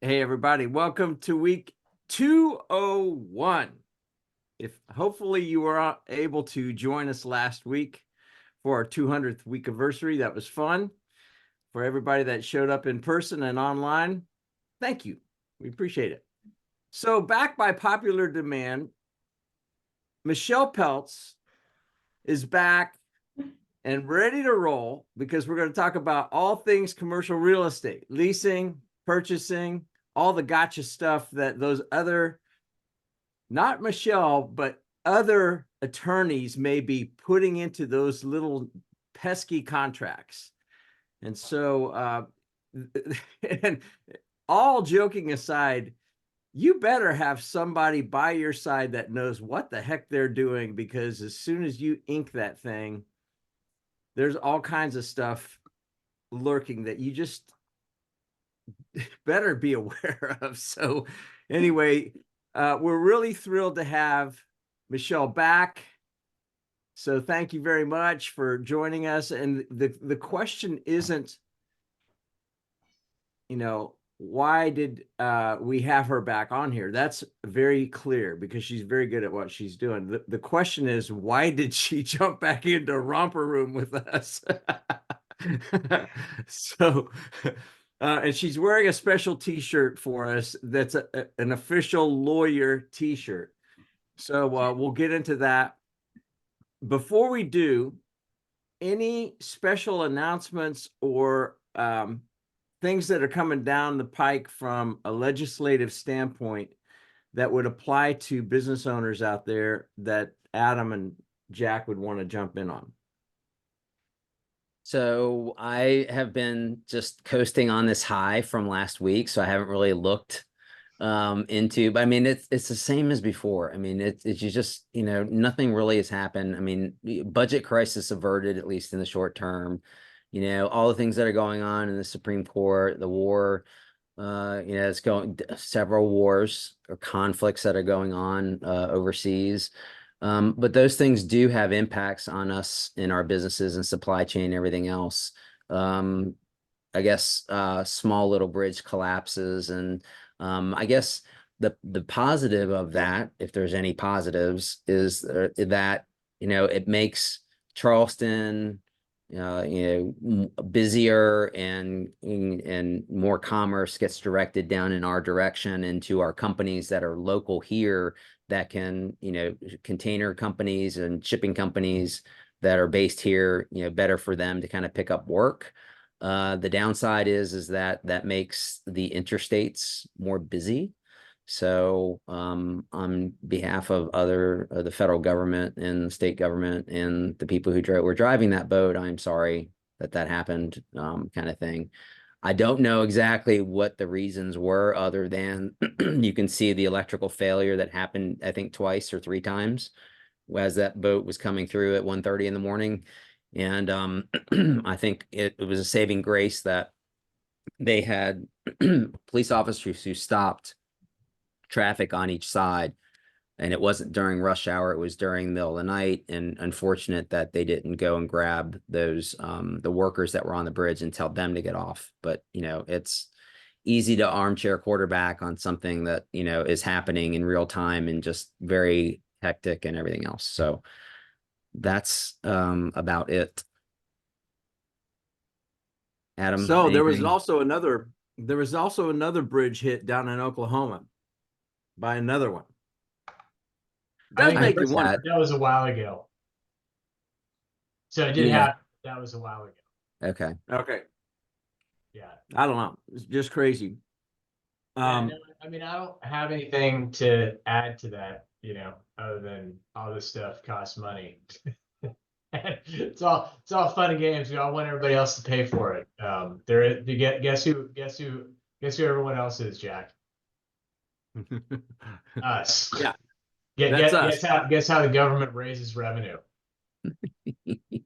Hey, everybody. Welcome to week 201. If hopefully you were able to join us last week for our 200th week anniversary. That was fun. For everybody that showed up in person and online, thank you. We appreciate it. So back by popular demand, Michele Peltz is back and ready to roll because we're going to talk about all things commercial real estate, leasing, purchasing, all the gotcha stuff that those other, not Michele, but other attorneys may be putting into those little pesky contracts. And so, and all joking aside, you better have somebody by your side that knows what the heck they're doing, because as soon as you ink that thing, there's all kinds of stuff lurking that you just better be aware of. So anyway, we're really thrilled to have Michele back. So thank you very much for joining us. And the question isn't, why did we have her back on here? That's very clear because she's very good at what she's doing. The question is, why did she jump back into romper room with us? So, and she's wearing a special t-shirt for us. That's an official lawyer t-shirt. So we'll get into that. Before we do, any special announcements or things that are coming down the pike from a legislative standpoint that would apply to business owners out there that Adam and Jack would want to jump in on? So I have been just coasting on this high from last week, so I haven't really looked into, but I mean, it's the same as before. I mean, it's just, nothing really has happened. I mean, budget crisis averted, at least in the short term. All the things that are going on in the Supreme Court, the war, it's going, several wars or conflicts that are going on overseas. But those things do have impacts on us in our businesses and supply chain and everything else. I guess small little bridge collapses, and I guess the positive of that, if there's any positives, is that it makes Charleston busier, and more commerce gets directed down in our direction into our companies that are local here, that can, container companies and shipping companies that are based here, better for them to kind of pick up work. The downside is that makes the interstates more busy. So on behalf of the federal government and the state government and the people who were driving that boat, I'm sorry that happened, kind of thing. I don't know exactly what the reasons were, other than you can see the electrical failure that happened, I think, twice or three times as that boat was coming through at 1:30 in the morning. And I think it was a saving grace that they had police officers who stopped traffic on each side, and it wasn't during rush hour, it was during the middle of the night. And unfortunate that they didn't go and grab those the workers that were on the bridge and tell them to get off. But it's easy to armchair quarterback on something that is happening in real time and just very hectic and everything else. So that's about it. Adam, So anything? there was also another bridge hit down in Oklahoma by another one. Does make you wonder. That was a while ago. So it did happen. That was a while ago. Okay. Yeah. I don't know. It's just crazy. I mean, I don't have anything to add to that, other than all this stuff costs money. It's all fun and games. We all want everybody else to pay for it. Guess who everyone else is, Jack? Us. Yeah. Guess how the government raises revenue.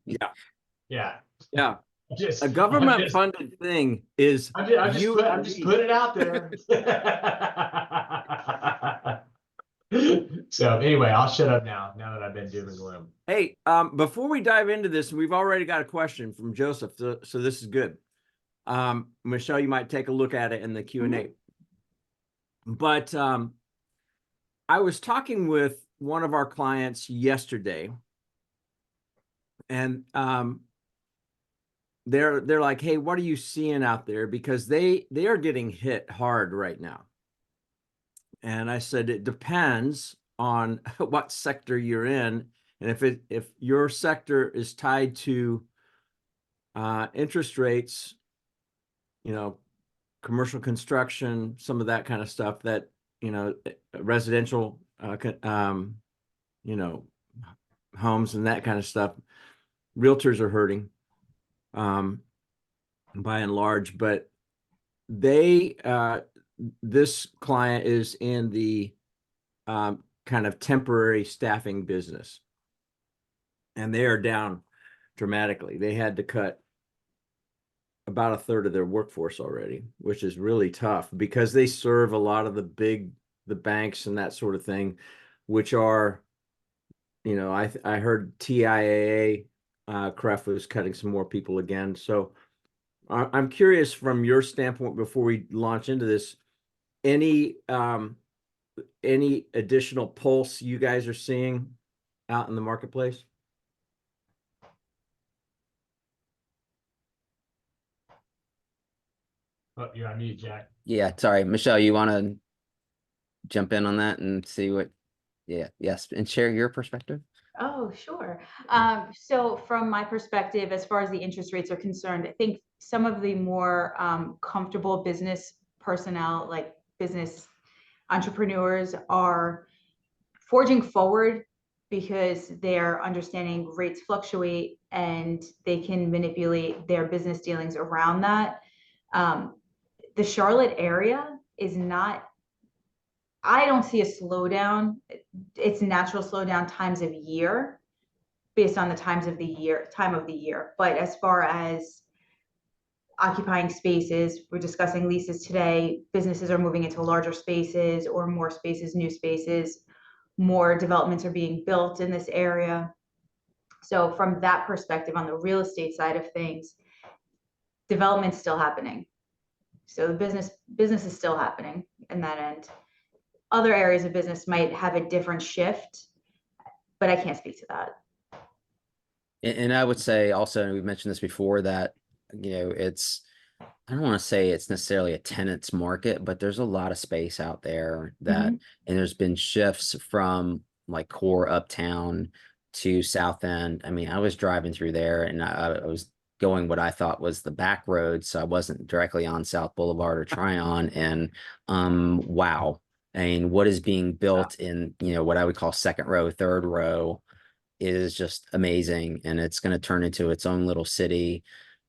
Yeah. A government funded thing is I'm just putting it out there. So anyway, I'll shut up now that I've been doom and gloom. Hey, before we dive into this, we've already got a question from Joseph, so this is good. Michele, you might take a look at it in the Q&A. But I was talking with one of our clients yesterday, and they're like, "Hey, what are you seeing out there?" Because they are getting hit hard right now. And I said, it depends on what sector you're in, and if your sector is tied to interest rates, commercial construction, some of that kind of stuff, that residential, homes and that kind of stuff, realtors are hurting, by and large. But this client is in the kind of temporary staffing business, and they are down dramatically. They had to cut about a third of their workforce already, which is really tough because they serve a lot of the banks and that sort of thing, which are, I heard TIAA, CREF was cutting some more people again. So I'm curious, from your standpoint, before we launch into this, any additional pulse you guys are seeing out in the marketplace? Oh, you're on mute, Jack. Yeah, sorry, Michelle, you want to jump in on that and see what? Yeah, yes, and share your perspective. Oh, sure. So from my perspective, as far as the interest rates are concerned, I think some of the more comfortable business personnel, like business entrepreneurs, are forging forward because they're understanding rates fluctuate and they can manipulate their business dealings around that. The Charlotte area is not, I don't see a slowdown. It's natural slowdown times of year based on the time of the year. But as far as occupying spaces, we're discussing leases today. Businesses are moving into larger spaces or more spaces, new spaces. More developments are being built in this area. So from that perspective, on the real estate side of things, development's still happening. So the business is still happening in that end. Other areas of business might have a different shift, but I can't speak to that. And I would say also, and we've mentioned this before, that, it's, I don't want to say it's necessarily a tenant's market, but there's a lot of space out there that, and there's been shifts from like core uptown to South End. I mean, I was driving through there and I was going what I thought was the back road, so I wasn't directly on South Boulevard or Tryon. And wow, I mean, what is being built in, what I would call second row, third row, is just amazing, and it's going to turn into its own little city.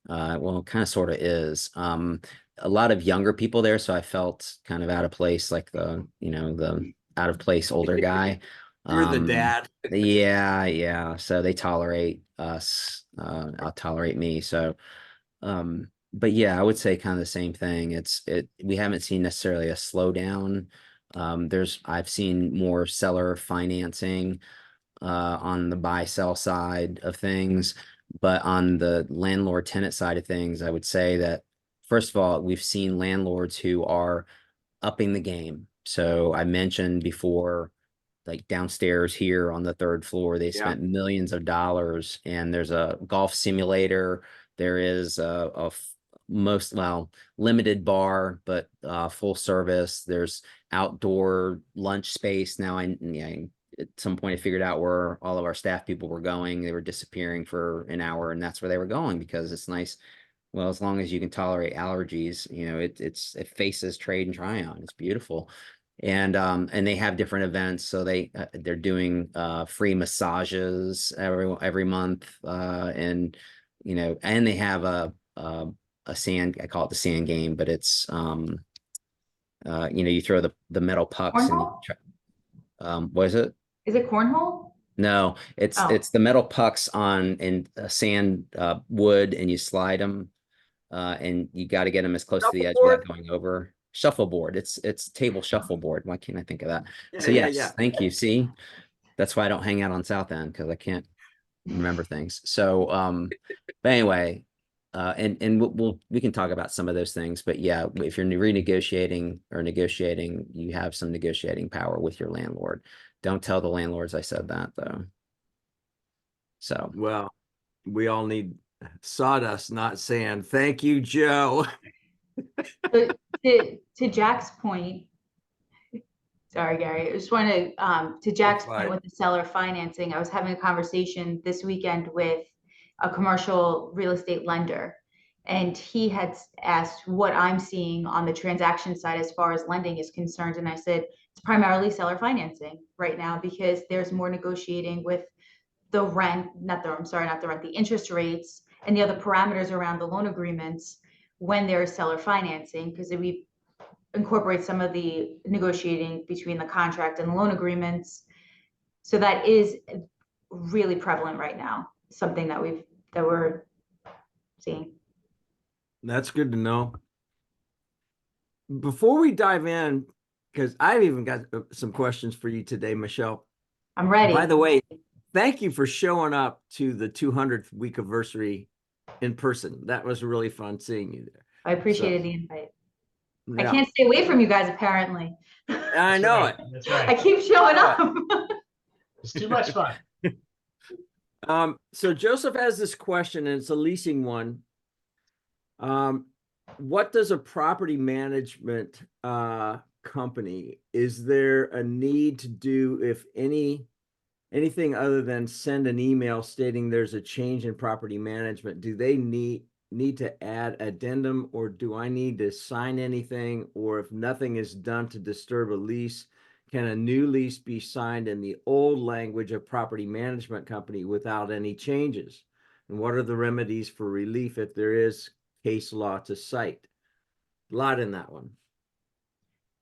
Well, it kind of sort of is. A lot of younger people there, so I felt kind of out of place, like the out of place older guy. You're the dad. Yeah. So they tolerate us. I'll tolerate me. So, but yeah, I would say kind of the same thing. We haven't seen necessarily a slowdown. I've seen more seller financing on the buy sell side of things. But on the landlord tenant side of things, I would say that, first of all, we've seen landlords who are upping the game. So I mentioned before, like downstairs here on the third floor, they spent millions of dollars, and there's a golf simulator. There is a limited bar, but full service. There's outdoor lunch space. Now at some point I figured out where all of our staff people were going. They were disappearing for an hour, and that's where they were going because it's nice. Well, as long as you can tolerate allergies, it faces Trade and Tryon. It's beautiful. And they have different events. So they're doing free massages every month. And they have a sand, I call it the sand game, but it's you throw the metal pucks. Cornhole? And what is it? Is it cornhole? No, it's the metal pucks in sand wood, and you slide them, and you got to get them as close to the edge without going over. Shuffleboard. It's table shuffleboard. Why can't I think of that? So yes, thank you. See, that's why I don't hang out on South End, because I can't remember things. So but anyway, and we can talk about some of those things, but yeah, if you're renegotiating or negotiating, you have some negotiating power with your landlord. Don't tell the landlords I said that though. So, Well, we all need sawdust, not sand. Thank you, Joe. But to Jack's point, sorry, Gary, I just want to Jack's point fine. with the seller financing, I was having a conversation this weekend with a commercial real estate lender. And he had asked what I'm seeing on the transaction side as far as lending is concerned. And I said, it's primarily seller financing right now because there's more negotiating with the rent, not the rent, the interest rates and the other parameters around the loan agreements when there's seller financing, because we incorporate some of the negotiating between the contract and the loan agreements. So that is really prevalent right now, something that we're seeing. That's good to know. Before we dive in, because I've even got some questions for you today, Michelle. I'm ready. By the way, thank you for showing up to the 200th week anniversary in person. That was really fun seeing you there. I appreciated the invite. Yeah. I can't stay away from you guys, apparently. I know it. That's right. I keep showing up. It's too much fun. So Joseph has this question, and it's a leasing one. What does a property management company, is there a need to do, if anything other than send an email stating there's a change in property management? Do they need to add addendum, or do I need to sign anything? Or if nothing is done to disturb a lease, can a new lease be signed in the old language of property management company without any changes? And what are the remedies for relief if there is case law to cite? A lot in that one.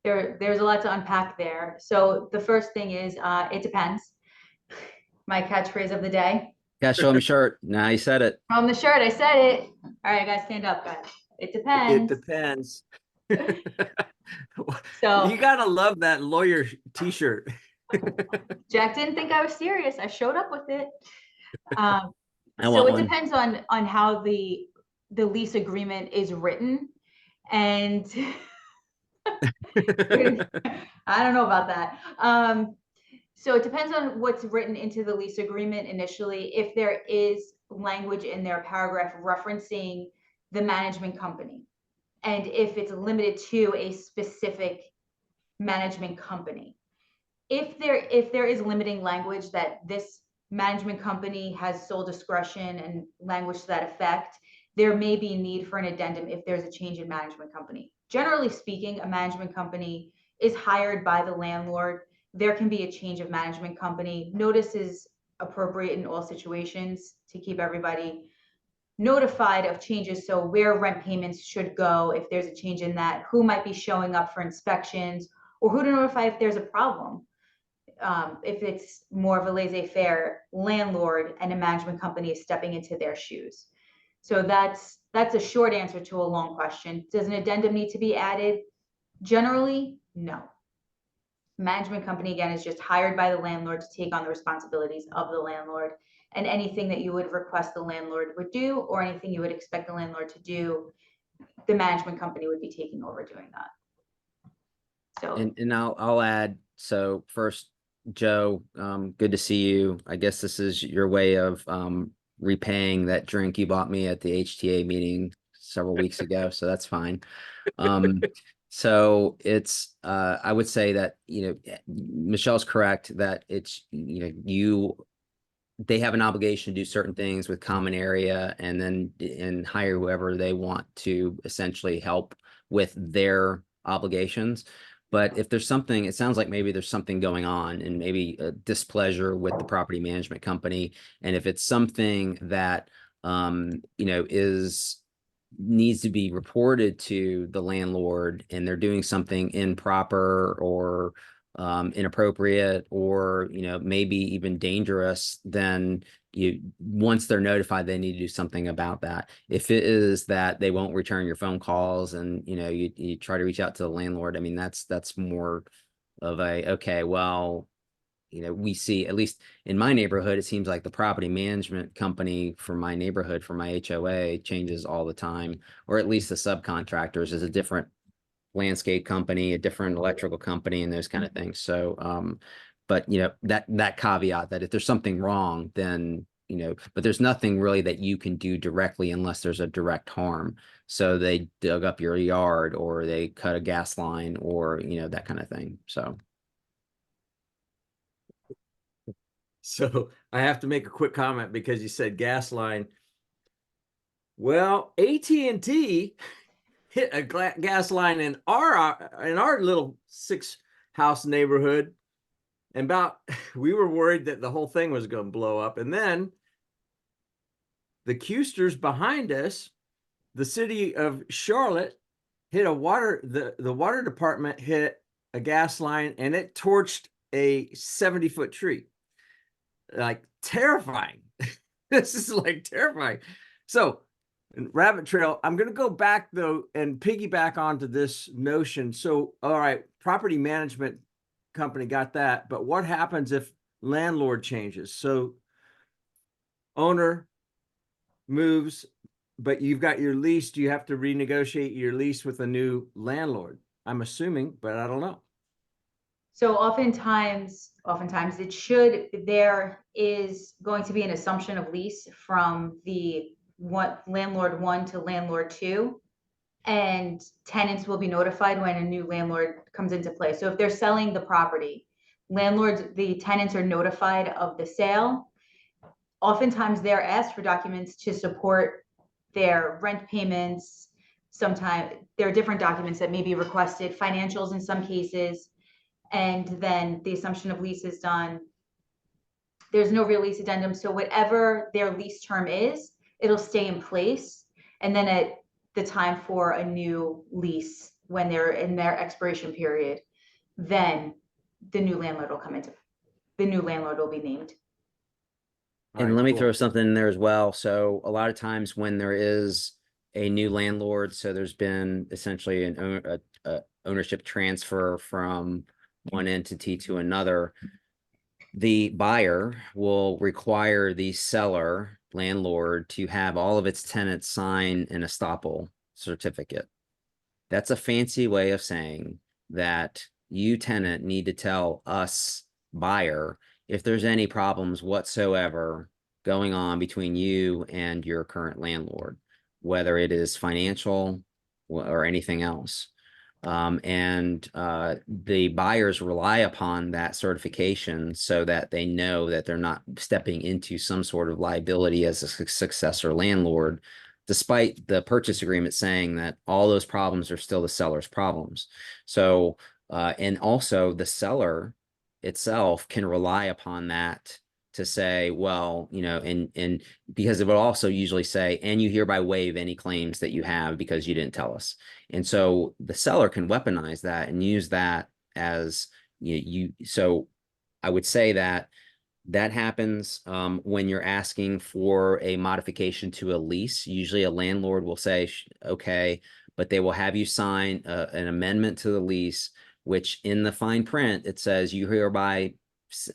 There's a lot to unpack there. So the first thing is, it depends. My catchphrase of the day. yeah, show me shirt. Now you said it. On the shirt, I said it. All right, guys, stand up, guys. It It depends. depends. So You gotta love that lawyer t-shirt. Jack didn't think I was serious. I showed up with it. I So want it one. depends on how the lease agreement is written. And I don't know about that. So it depends on what's written into the lease agreement initially. If there is language in their paragraph referencing the management company, and if it's limited to a specific management company. If there is limiting language that this management company has sole discretion and language to that effect, there may be need for an addendum if there's a change in management company. Generally speaking, a management company is hired by the landlord. There can be a change of management company. Notice is appropriate in all situations to keep everybody notified of changes. So where rent payments should go, if there's a change in that, who might be showing up for inspections, or who to notify if there's a problem. If it's more of a laissez-faire landlord and a management company is stepping into their shoes. So that's a short answer to a long question. Does an addendum need to be added? Generally, no. Management company, again, is just hired by the landlord to take on the responsibilities of the landlord, and anything that you would request the landlord would do, or anything you would expect the landlord to do, the management company would be taking over doing that. So And I'll add, so first, Joe, good to see you. I guess this is your way of repaying that drink you bought me at the HTA meeting several weeks ago, so that's fine. So it's I would say that, Michelle's correct that it's, they have an obligation to do certain things with common area and hire whoever they want to essentially help with their obligations. But if there's something, it sounds like maybe there's something going on and maybe a displeasure with the property management company. And if it's something that, needs to be reported to the landlord and they're doing something improper or inappropriate or, maybe even dangerous, then once they're notified, they need to do something about that. If it is that they won't return your phone calls and, you try to reach out to the landlord, I mean, that's more of a, okay, well, we see, at least in my neighborhood, it seems like the property management company for my neighborhood, for my HOA, changes all the time, or at least the subcontractors is a different landscape company, a different electrical company, and those kind of things. So, but that caveat that if there's something wrong, then, but there's nothing really that you can do directly unless there's a direct harm. So they dug up your yard, or they cut a gas line, or, that kind of thing. So I have to make a quick comment because you said gas line. Well, AT&T hit a gas line in our little 6-house neighborhood, and we were worried that the whole thing was going to blow up. And then the Custers behind us, the city of Charlotte, hit the water department hit a gas line, and it torched a 70-foot tree. Like, terrifying. This is like terrifying. So, rabbit trail, I'm going to go back though and piggyback onto this notion. So, all right, property management company got that, but what happens if landlord changes? So, owner moves, but you've got your lease. Do you have to renegotiate your lease with a new landlord? I'm assuming, but I don't know. So oftentimes there is going to be an assumption of lease from landlord 1 to landlord 2, and tenants will be notified when a new landlord comes into play. So if they're selling the property, the tenants are notified of the sale. Oftentimes they're asked for documents to support their rent payments. Sometimes there are different documents that may be requested, financials in some cases. And then the assumption of lease is done. There's no real lease addendum. So whatever their lease term is, it'll stay in place. And then at the time for a new lease, when they're in their expiration period, then the new landlord will be named. And let me throw something in there as well. So a lot of times when there is a new landlord, so there's been essentially an ownership transfer from one entity to another, the buyer will require the seller landlord to have all of its tenants sign an estoppel certificate. That's a fancy way of saying that you, tenant, need to tell us, buyer, if there's any problems whatsoever going on between you and your current landlord, whether it is financial or anything else. The buyers rely upon that certification so that they know that they're not stepping into some sort of liability as a successor landlord, despite the purchase agreement saying that all those problems are still the seller's problems. So, and also the seller itself can rely upon that to say, well, and because it would also usually say, and you hereby waive any claims that you have because you didn't tell us. And so the seller can weaponize that and use that as so I would say that happens when you're asking for a modification to a lease. Usually a landlord will say, okay, but they will have you sign an amendment to the lease, which in the fine print, it says you hereby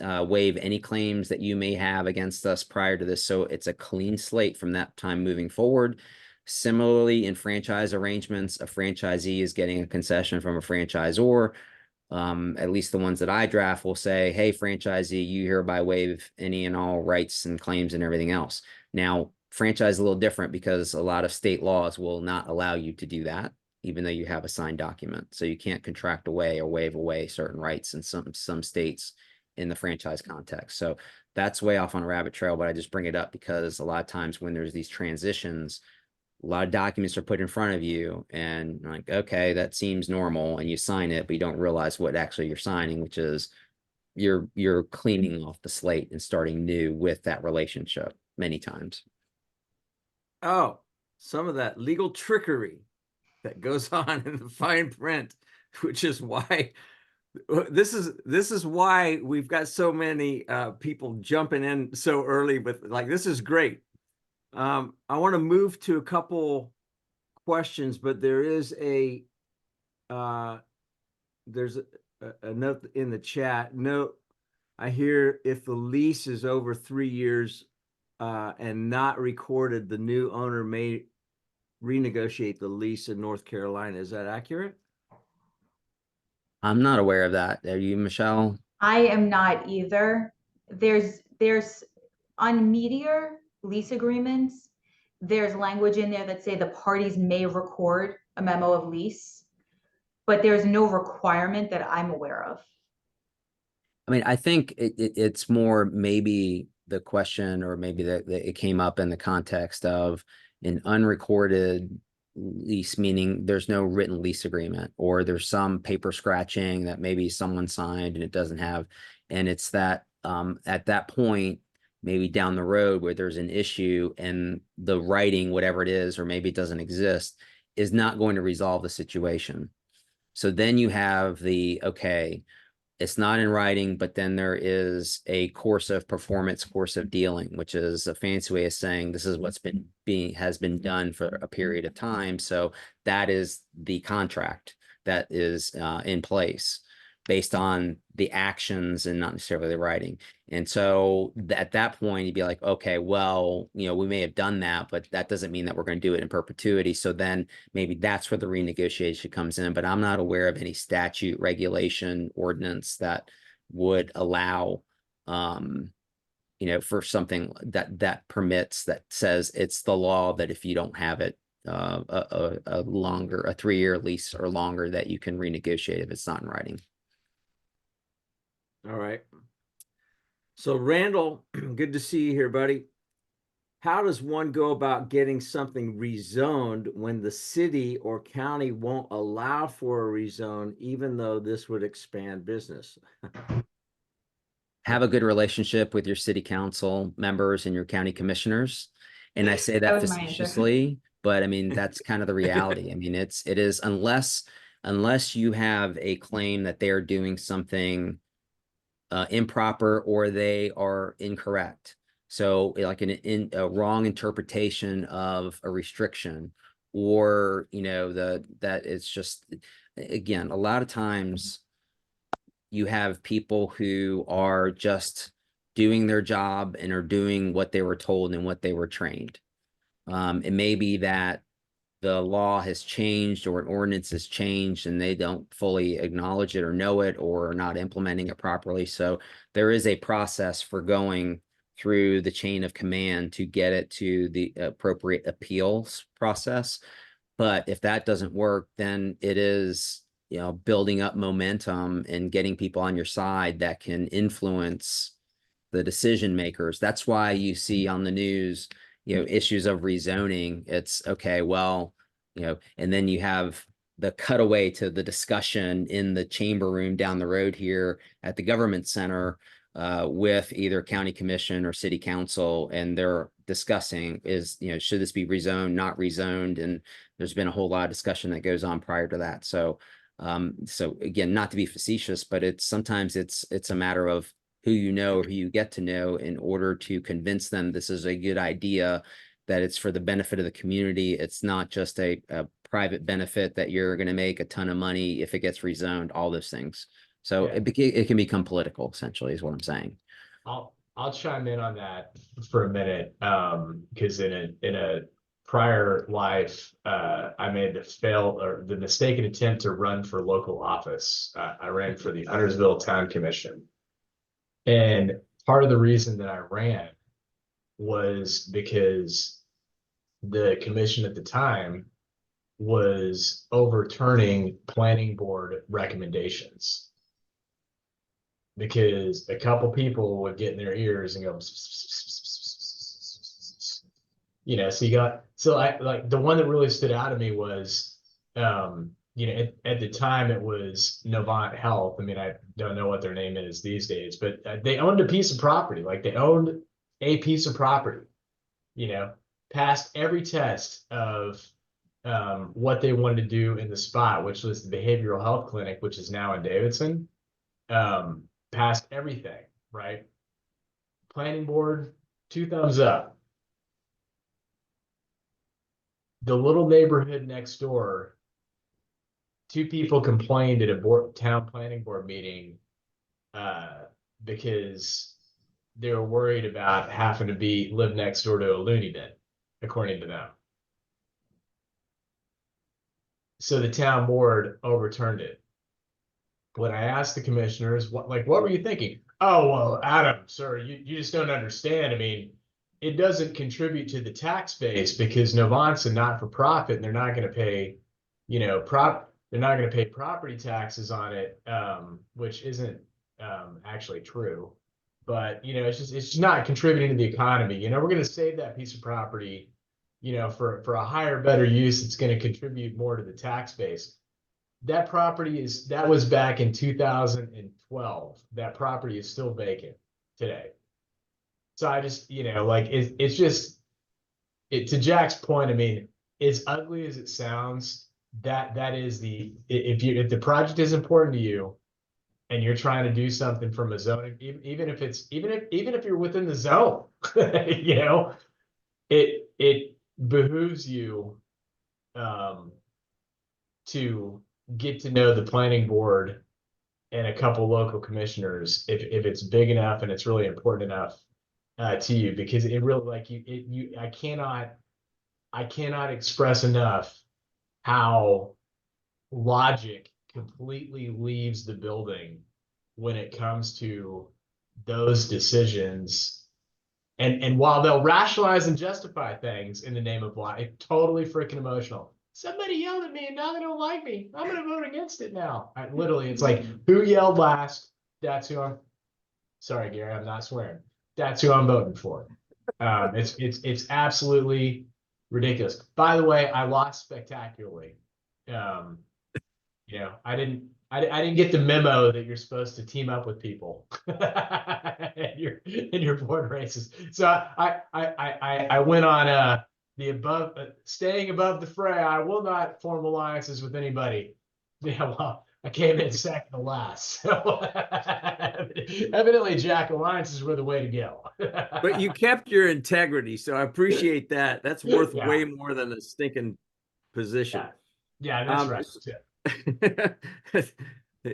waive any claims that you may have against us prior to this. So it's a clean slate from that time moving forward. Similarly, in franchise arrangements, a franchisee is getting a concession from a franchisor. At least the ones that I draft will say, hey, franchisee, you hereby waive any and all rights and claims and everything else. Now, franchise is a little different because a lot of state laws will not allow you to do that, even though you have a signed document. So you can't contract away or waive away certain rights in some states in the franchise context. So that's way off on a rabbit trail, but I just bring it up because a lot of times when there's these transitions, a lot of documents are put in front of you and like, okay, that seems normal, and you sign it, but you don't realize what actually you're signing, which is you're cleaning off the slate and starting new with that relationship many times. Oh, some of that legal trickery that goes on in the fine print, which is why this is why we've got so many people jumping in so early with, like, this is great. I want to move to a couple questions, but there is there's a note in the chat. No, I hear if the lease is over 3 years and not recorded, the new owner may renegotiate the lease in North Carolina. Is that accurate? I'm not aware of that. Are you, Michelle? I am not either. There's on meteor lease agreements, there's language in there that say the parties may record a memo of lease, but there's no requirement that I'm aware of. I mean, I think it's more maybe the question, or maybe that it came up in the context of an unrecorded lease, meaning there's no written lease agreement, or there's some paper scratching that maybe someone signed and it doesn't have. And it's that at that point, maybe down the road where there's an issue and the writing, whatever it is, or maybe it doesn't exist, is not going to resolve the situation. So then you have the, okay, it's not in writing, but then there is a course of performance, course of dealing, which is a fancy way of saying this is what's has been done for a period of time. So that is the contract that is in place based on the actions and not necessarily the writing. And so at that point, you'd be like, okay, well, you know, we may have done that, but that doesn't mean that we're going to do it in perpetuity. So then maybe that's where the renegotiation comes in. But I'm not aware of any statute, regulation, ordinance that would allow, you know, for something that permits, that says it's the law that if you don't have it, a 3-year lease or longer, that you can renegotiate if it's not in writing. All right. So Randall, good to see you here, buddy. How does one go about getting something rezoned when the city or county won't allow for a rezone, even though this would expand business? Have a good relationship with your city council members and your county commissioners. And I say that was my answer. facetiously, but I mean, that's kind of the reality. I mean, it is unless you have a claim that they're doing something improper or they are incorrect. So like a wrong interpretation of a restriction, or, you know, that it's just, again, a lot of times you have people who are just doing their job and are doing what they were told and what they were trained. It may be that the law has changed or an ordinance has changed and they don't fully acknowledge it or know it, or are not implementing it properly. So there is a process for going through the chain of command to get it to the appropriate appeals process. But if that doesn't work, then it is, you know, building up momentum and getting people on your side that can influence the decision makers. That's why you see on the news, you know, issues of rezoning. It's okay, well, you know, and then you have the cutaway to the discussion in the chamber room down the road here at the government center with either county commission or city council, and they're discussing is, you know, should this be rezoned, not rezoned? And there's been a whole lot of discussion that goes on prior to that. So so again, not to be facetious, but sometimes it's a matter of who you know or who you get to know in order to convince them this is a good idea, that it's for the benefit of the community. It's not just a private benefit that you're going to make a ton of money if it gets rezoned, all those things. So Yeah. it can become political, essentially, is what I'm saying. I'll chime in on that for a minute, because in a prior life, I made the mistaken attempt to run for local office. I ran for the Huntersville Town Commission. And part of the reason that I ran was because the commission at the time was overturning planning board recommendations, because a couple people would get in their ears and go, you know, so I like the one that really stood out to me was, you know, at the time it was Novant Health. I mean, I don't know what their name is these days, but they owned a piece of property. Like, they owned a piece of property, you know, passed every test of what they wanted to do in the spot, which was the behavioral health clinic, which is now in Davidson. Passed everything, right? Planning board, 2 thumbs up. The little neighborhood next door, 2 people complained at a town planning board meeting because they were worried about having to live next door to a loony bin, according to them. So the town board overturned it. When I asked the commissioners, what were you thinking? Oh, well, Adam, sir, you just don't understand. I mean, it doesn't contribute to the tax base because Novant's a not-for-profit and they're not going to pay, they're not going to pay property taxes on it, which isn't actually true. But, it's just not contributing to the economy. We're going to save that piece of property, for a higher, better use. It's going to contribute more to the tax base. That was back in 2012. That property is still vacant today. So I just, it's just, to Jack's point, I mean, as ugly as it sounds, that is if the project is important to you and you're trying to do something from a zoning, even if you're within the zone, it behooves you to get to know the planning board and a couple local commissioners if it's big enough and it's really important enough to you, because it really I cannot express enough how logic completely leaves the building when it comes to those decisions. And while they'll rationalize and justify things in the name of law, it's totally freaking emotional. Somebody yelled at me and now they don't like me. I'm going to vote against it now. Literally, it's like, who yelled last? That's who sorry, Gary, I'm not swearing. That's who I'm voting for. It's absolutely ridiculous. By the way, I lost spectacularly. I didn't get the memo that you're supposed to team up with people in your board races. So I went on staying above the fray. I will not form alliances with anybody. Yeah, well, I came in second to last. So evidently, Jack, alliances were the way to go. But you kept your integrity, so I appreciate that. That's worth Yeah. way more than a stinking position. Yeah, that's right.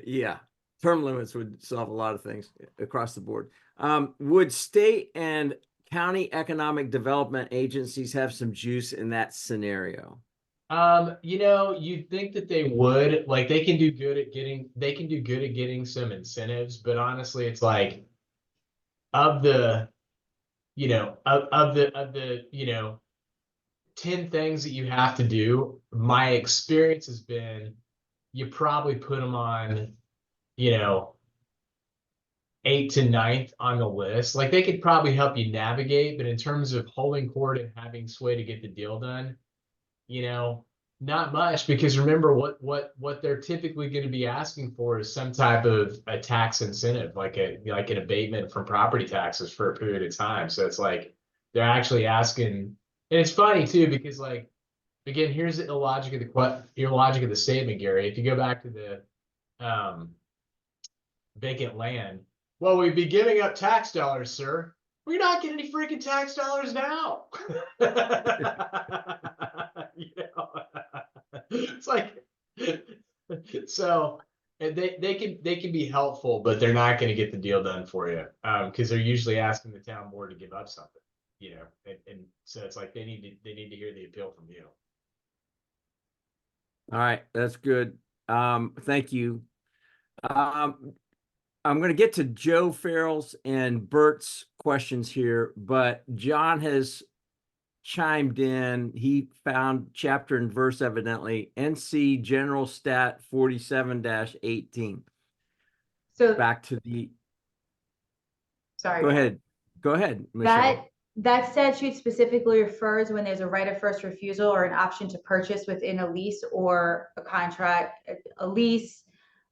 Yeah, term limits would solve a lot of things across the board. Would state and county economic development agencies have some juice in that scenario? You'd think that they would. Like, they can do good at getting some incentives, but honestly, it's like, of the 10 things that you have to do, my experience has been you probably put them on 8th to 9th on the list. Like, they could probably help you navigate, but in terms of holding court and having sway to get the deal done, not much, because remember what they're typically going to be asking for is some type of a tax incentive, like an abatement from property taxes for a period of time. So it's like they're actually asking, and it's funny too, because, like, again, here's the illogic of the statement, Gary. If you go back to the vacant land, well, we'd be giving up tax dollars, sir. We're not getting any freaking tax dollars now. It's like, so, and they can be helpful, but they're not going to get the deal done for you, because they're usually asking the town board to give up something, and so it's like they need to hear the appeal from you. All right, that's good. Thank you. I'm going to get to Joe Farrell's and Bert's questions here, but John has chimed in. He found chapter and verse, evidently, NC General Stat 47-18. So Back to the. sorry. Go ahead, Michelle. That statute specifically refers when there's a right of first refusal or an option to purchase within a lease or a contract, a lease,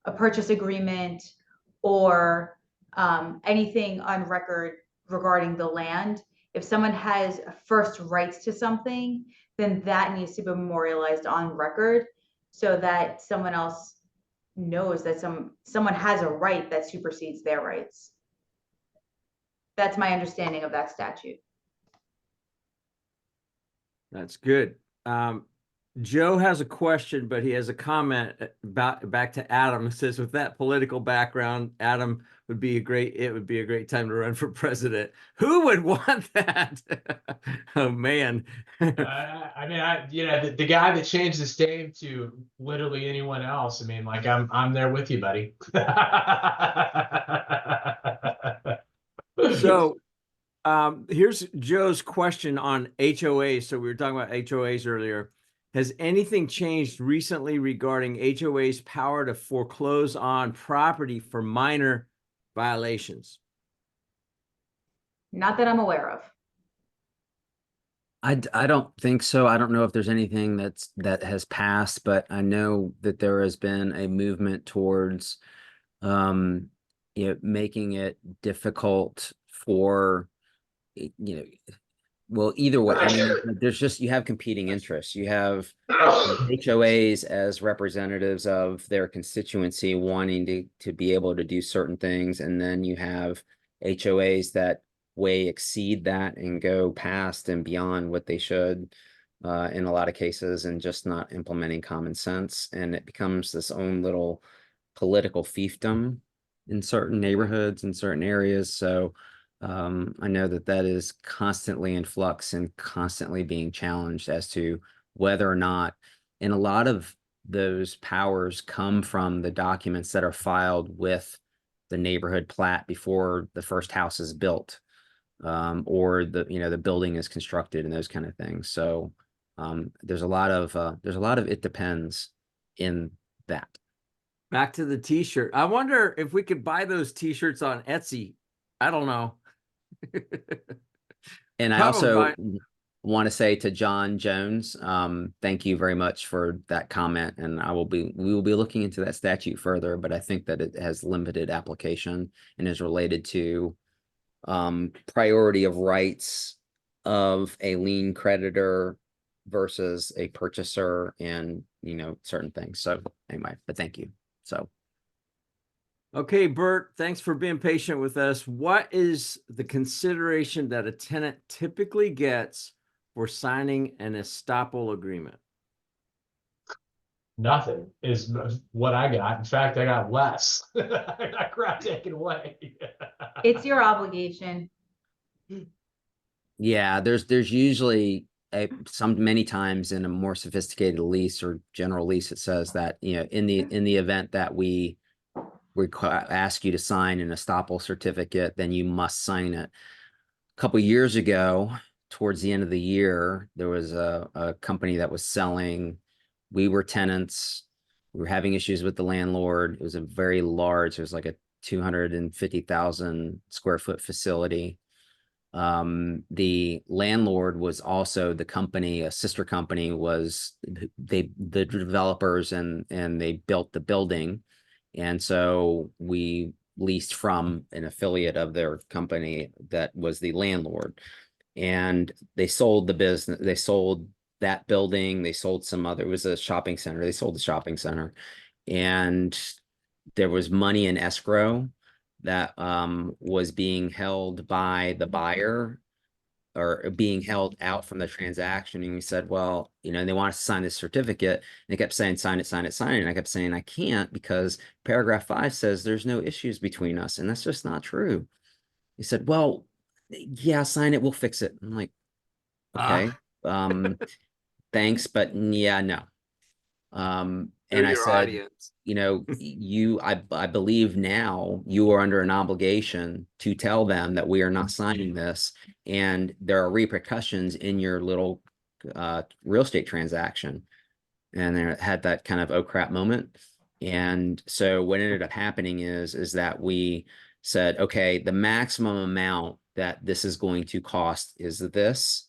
a purchase agreement, or anything on record regarding the land. If someone has first rights to something, then that needs to be memorialized on record so that someone else knows that someone has a right that supersedes their rights. That's my understanding of that statute. That's good. Joe has a question, but he has a comment back to Adam. It says, with that political background, Adam, would be it would be a great time to run for president. Who would want that? Oh man. I mean, you know, the guy that changed his name to literally anyone else. I mean, like, I'm there with you, buddy. So here's Joe's question on HOAs. So we were talking about HOAs earlier. Has anything changed recently regarding HOA's power to foreclose on property for minor violations? Not that I'm aware of. I don't think so. I don't know if there's anything that has passed, but I know that there has been a movement towards making it difficult for well, either way. I mean, there's just, you have competing interests. You have HOAs as representatives of their constituency wanting to be able to do certain things, and then you have HOAs that way exceed that and go past and beyond what they should in a lot of cases, and just not implementing common sense, and it becomes this own little political fiefdom in certain neighborhoods and certain areas. So I know that is constantly in flux and constantly being challenged as to whether or not, and a lot of those powers come from the documents that are filed with the neighborhood plat before the first house is built, or the building is constructed and those kind of things. So there's a lot of it depends in that. Back to the t-shirt. I wonder if we could buy those t-shirts on Etsy. I don't know. And I also want to say to John Jones, thank you very much for that comment. And we will be looking into that statute further, but I think that it has limited application and is related to priority of rights of a lien creditor versus a purchaser, and certain things. So anyway, but thank you. So okay, Bert, thanks for being patient with us. What is the consideration that a tenant typically gets for signing an estoppel agreement? Nothing is what I got. In fact, I got less. I got crap taken away. It's your obligation. yeah, there's usually many times in a more sophisticated lease or general lease, it says that, in the event that we ask you to sign an estoppel certificate, then you must sign it. A couple of years ago, towards the end of the year, there was a company that was selling. We were tenants. We were having issues with the landlord. It was a very large, it was like a 250,000 square foot facility. The landlord was also the company, a sister company was the developers, and they built the building. And so we leased from an affiliate of their company that was the landlord, and they sold the business. They sold that building. They sold some other, it was a shopping center. They sold the shopping center, and there was money in escrow that was being held by the buyer, or being held out from the transaction. And we said, well, they want us to sign this certificate. And they kept saying, sign it, sign it, sign it. And I kept saying, I can't, because paragraph 5 says there's no issues between us. And that's just not true. He said, well, yeah, sign it, we'll fix it. I'm like, okay, thanks, but yeah, no. And I said, audience. I believe now you are under an obligation to tell them that we are not signing this, and there are repercussions in your little real estate transaction. And then it had that kind of oh crap moment. And so what ended up happening is that we said, okay, the maximum amount that this is going to cost is this.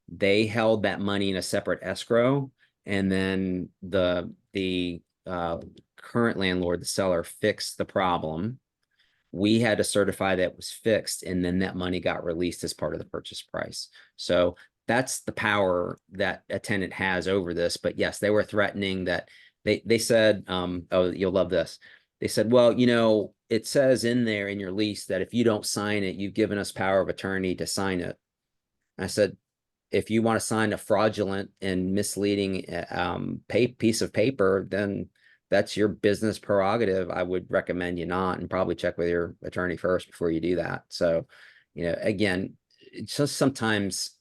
They held that money in a separate escrow, and then the current landlord, the seller, fixed the problem. We had to certify that it was fixed, and then that money got released as part of the purchase price. So that's the power that a tenant has over this. But yes, they were threatening that they said, oh, you'll love this. They said, well, it says in there in your lease that if you don't sign it, you've given us power of attorney to sign it. I said, if you want to sign a fraudulent and misleading piece of paper, then that's your business prerogative. I would recommend you not, and probably check with your attorney first before you do that. So, again, it's just sometimes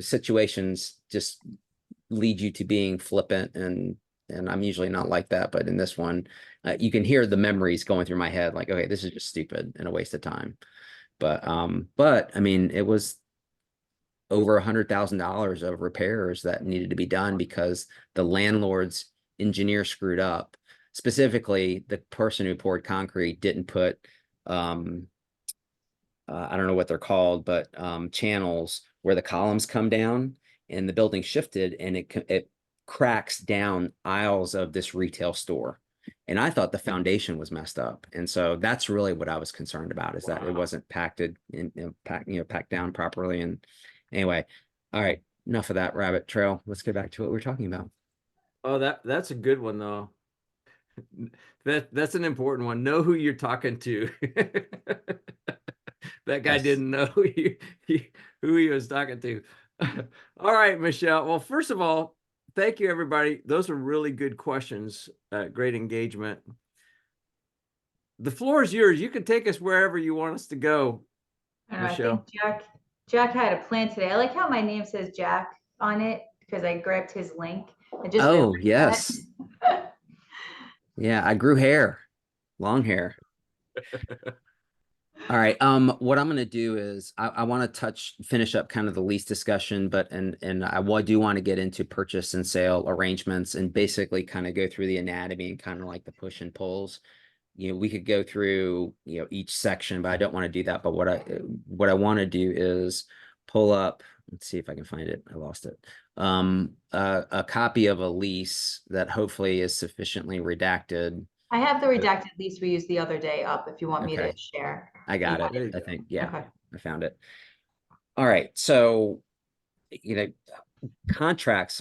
situations just lead you to being flippant, and I'm usually not like that, but in this one, you can hear the memories going through my head, like, okay, this is just stupid and a waste of time. But I mean, it was over $100,000 of repairs that needed to be done because the landlord's engineer screwed up. Specifically, the person who poured concrete didn't put, I don't know what they're called, but channels where the columns come down, and the building shifted, and it cracks down aisles of this retail store. And I thought the foundation was messed up. And so that's really what I was concerned about, is that it wasn't packed down properly. And anyway, all right, enough of that rabbit trail. Let's get back to what we're talking about. Oh, that's a good one though. That's an important one. Know who you're talking to. That guy Yes. didn't know who he was talking to. All right, Michele. Well, first of all, thank you, everybody. Those are really good questions. Great engagement. The floor is yours. You can take us wherever you want us to go, I Michele. think Jack had a plan today. I like how my name says Jack on it because I grabbed his link. I just Oh, realized yes. that. Yeah, I grew hair, long hair. All right. What I'm going to do is I want to finish up kind of the lease discussion, but and I do want to get into purchase and sale arrangements and basically kind of go through the anatomy and kind of like the push and pulls. We could go through, each section, but I don't want to do that. But what I want to do is pull up, let's see if I can find it. I lost it. A copy of a lease that hopefully is sufficiently redacted. I have the redacted lease we used the other day up if you want me Okay. to share. I got There you it. I go. think, yeah, Okay. I found it. All right. So,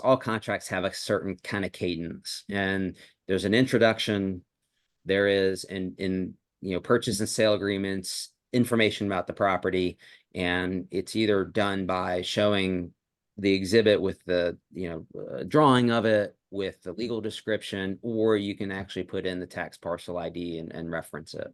all contracts have a certain kind of cadence, and there's an introduction. There is in purchase and sale agreements, information about the property, and it's either done by showing the exhibit with the drawing of it with the legal description, or you can actually put in the tax parcel ID and reference it.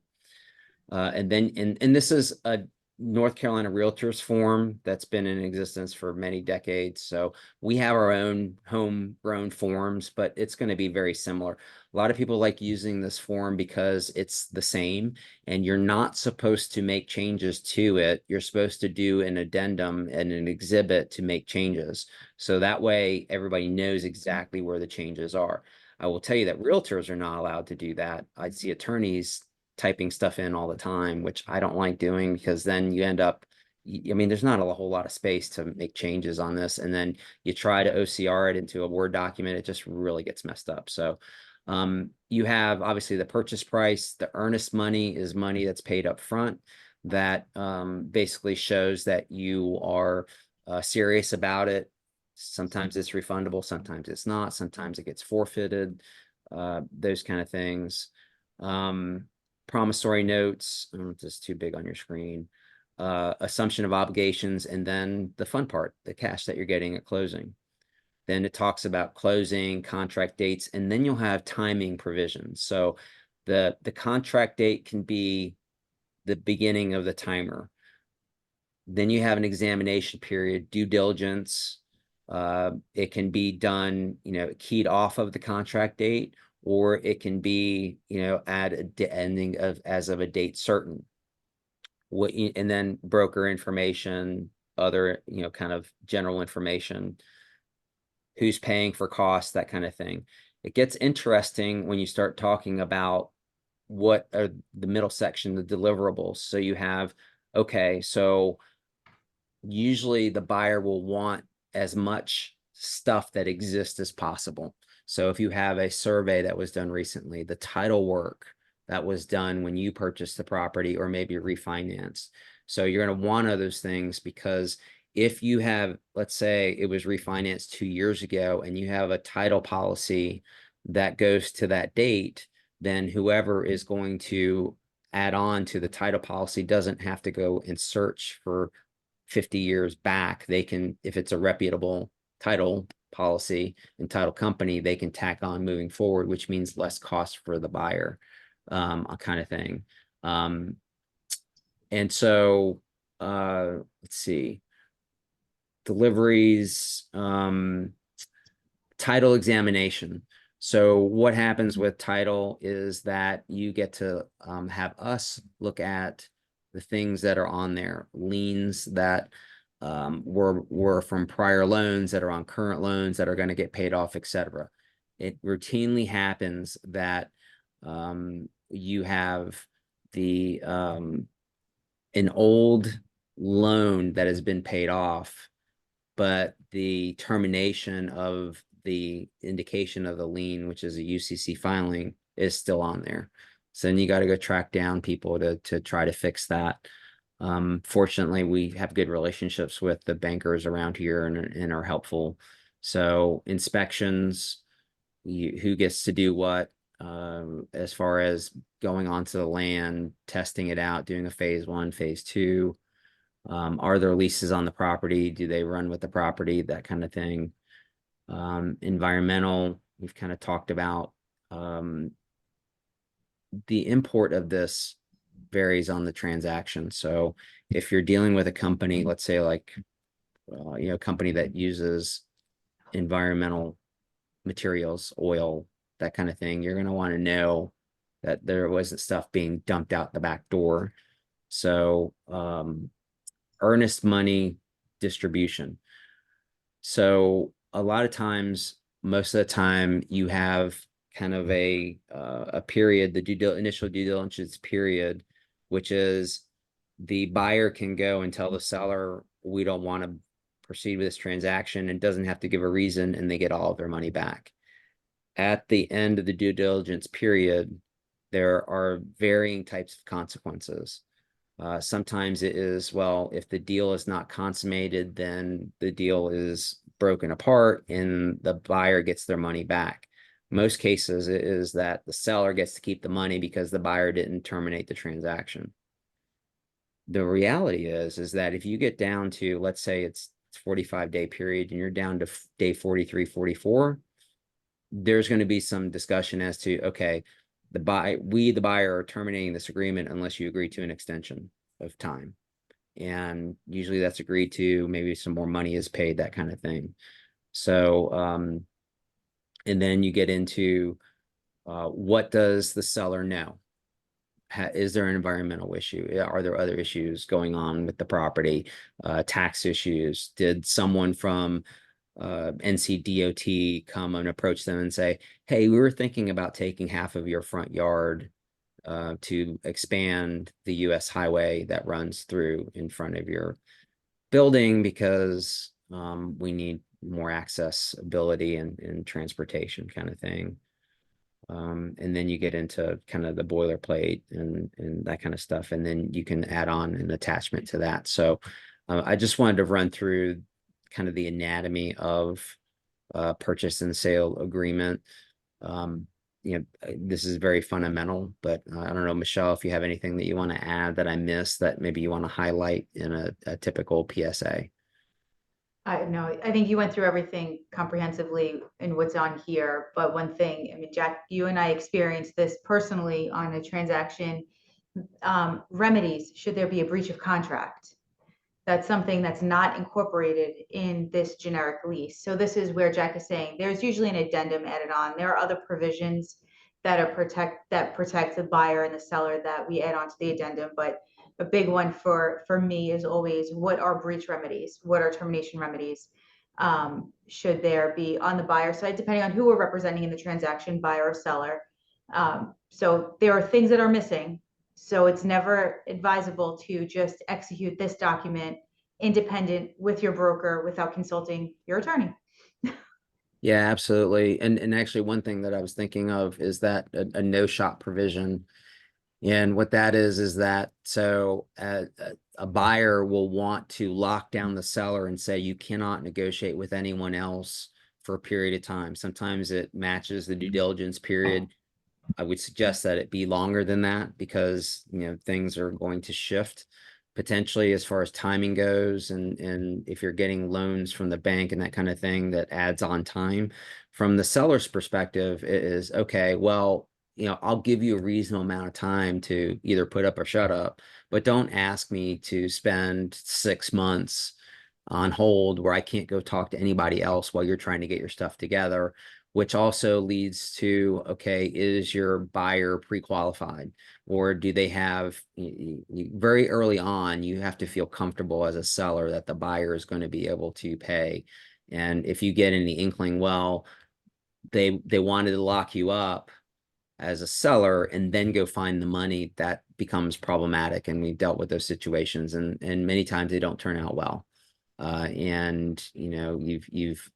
And then and this is a North Carolina Realtors form that's been in existence for many decades. So we have our own homegrown forms, but it's going to be very similar. A lot of people like using this form because it's the same, and you're not supposed to make changes to it. You're supposed to do an addendum and an exhibit to make changes. So that way everybody knows exactly where the changes are. I will tell you that realtors are not allowed to do that. I see attorneys typing stuff in all the time, which I don't like doing, because then you end up, I mean, there's not a whole lot of space to make changes on this. And then you try to OCR it into a Word document, it just really gets messed up. So you have obviously the purchase price. The earnest money is money that's paid up front that basically shows that you are serious about it. Sometimes it's refundable, sometimes it's not, sometimes it gets forfeited, those kind of things. Promissory notes, I don't know if this is too big on your screen, assumption of obligations, and then the fun part, the cash that you're getting at closing. Then it talks about closing, contract dates, and then you'll have timing provisions. So the contract date can be the beginning of the timer. Then you have an examination period, due diligence. It can be done, keyed off of the contract date, or it can be, at the ending as of a date certain. And then broker information, other, kind of general information, who's paying for costs, that kind of thing. It gets interesting when you start talking about what are the middle section, the deliverables. So you have, okay, so usually the buyer will want as much stuff that exists as possible. So if you have a survey that was done recently, the title work that was done when you purchased the property or maybe refinanced. So you're going to want all those things, because if you have, let's say it was refinanced 2 years ago and you have a title policy that goes to that date, then whoever is going to add on to the title policy doesn't have to go and search for 50 years back. They can, if it's a reputable title policy and title company, they can tack on moving forward, which means less cost for the buyer, kind of thing. And so, let's see, deliveries, title examination. So what happens with title is that you get to have us look at the things that are on there, liens that were from prior loans that are on current loans that are going to get paid off, etc. It routinely happens that you have the an old loan that has been paid off, but the termination of the indication of the lien, which is a UCC filing, is still on there. So then you got to go track down people to try to fix that. Fortunately, we have good relationships with the bankers around here and are helpful. So inspections, who gets to do what, as far as going onto the land, testing it out, doing a phase 1, phase 2. Are there leases on the property? Do they run with the property? That kind of thing. Environmental, we've kind of talked about. The import of this varies on the transaction. So if you're dealing with a company, let's say like, a company that uses environmental materials, oil, that kind of thing, you're going to want to know that there wasn't stuff being dumped out the back door. So, earnest money distribution. So a lot of times, most of the time, you have kind of a period, the initial due diligence period, which is the buyer can go and tell the seller, we don't want to proceed with this transaction, and doesn't have to give a reason, and they get all of their money back. At the end of the due diligence period, there are varying types of consequences. Sometimes it is, well, if the deal is not consummated, then the deal is broken apart and the buyer gets their money back. Most cases it is that the seller gets to keep the money because the buyer didn't terminate the transaction. The reality is that if you get down to, let's say it's 45-day period and you're down to day 43, 44, there's going to be some discussion as to, okay, the buyer are terminating this agreement unless you agree to an extension of time. And usually that's agreed to, maybe some more money is paid, that kind of thing. So, and then you get into what does the seller know? Is there an environmental issue? Are there other issues going on with the property? Tax issues? Did someone from NCDOT come and approach them and say, hey, we were thinking about taking half of your front yard to expand the US highway that runs through in front of your building because we need more accessibility and transportation, kind of thing. And then you get into kind of the boilerplate and that kind of stuff. And then you can add on an attachment to that. So I just wanted to run through kind of the anatomy of purchase and sale agreement. This is very fundamental, but I don't know, Michelle, if you have anything that you want to add that I missed that maybe you want to highlight in a typical PSA. No, I think you went through everything comprehensively in what's on here. But one thing, I mean, Jack, you and I experienced this personally on a transaction. Remedies, should there be a breach of contract? That's something that's not incorporated in this generic lease. So this is where Jack is saying there's usually an addendum added on. There are other provisions that protect the buyer and the seller that we add on to the addendum. But a big one for me is always, what are breach remedies? What are termination remedies? Should there be on the buyer side, depending on who we're representing in the transaction, buyer or seller. So there are things that are missing. So it's never advisable to just execute this document independent with your broker without consulting your attorney. Yeah, absolutely. And actually one thing that I was thinking of is that a no shop provision. And what that is that so a buyer will want to lock down the seller and say, you cannot negotiate with anyone else for a period of time. Sometimes it matches the due diligence period. I would suggest that it be longer than that because, things are going to shift. potentially as far as timing goes, and if you're getting loans from the bank and that kind of thing, that adds on time. From the seller's perspective, it is okay, well, I'll give you a reasonable amount of time to either put up or shut up, but don't ask me to spend 6 months on hold where I can't go talk to anybody else while you're trying to get your stuff together, which also leads to, okay, is your buyer pre-qualified, or do they have, very early on, you have to feel comfortable as a seller that the buyer is going to be able to pay. And if you get any inkling, well, they wanted to lock you up as a seller and then go find the money, that becomes problematic. And we've dealt with those situations, and many times they don't turn out well. And you've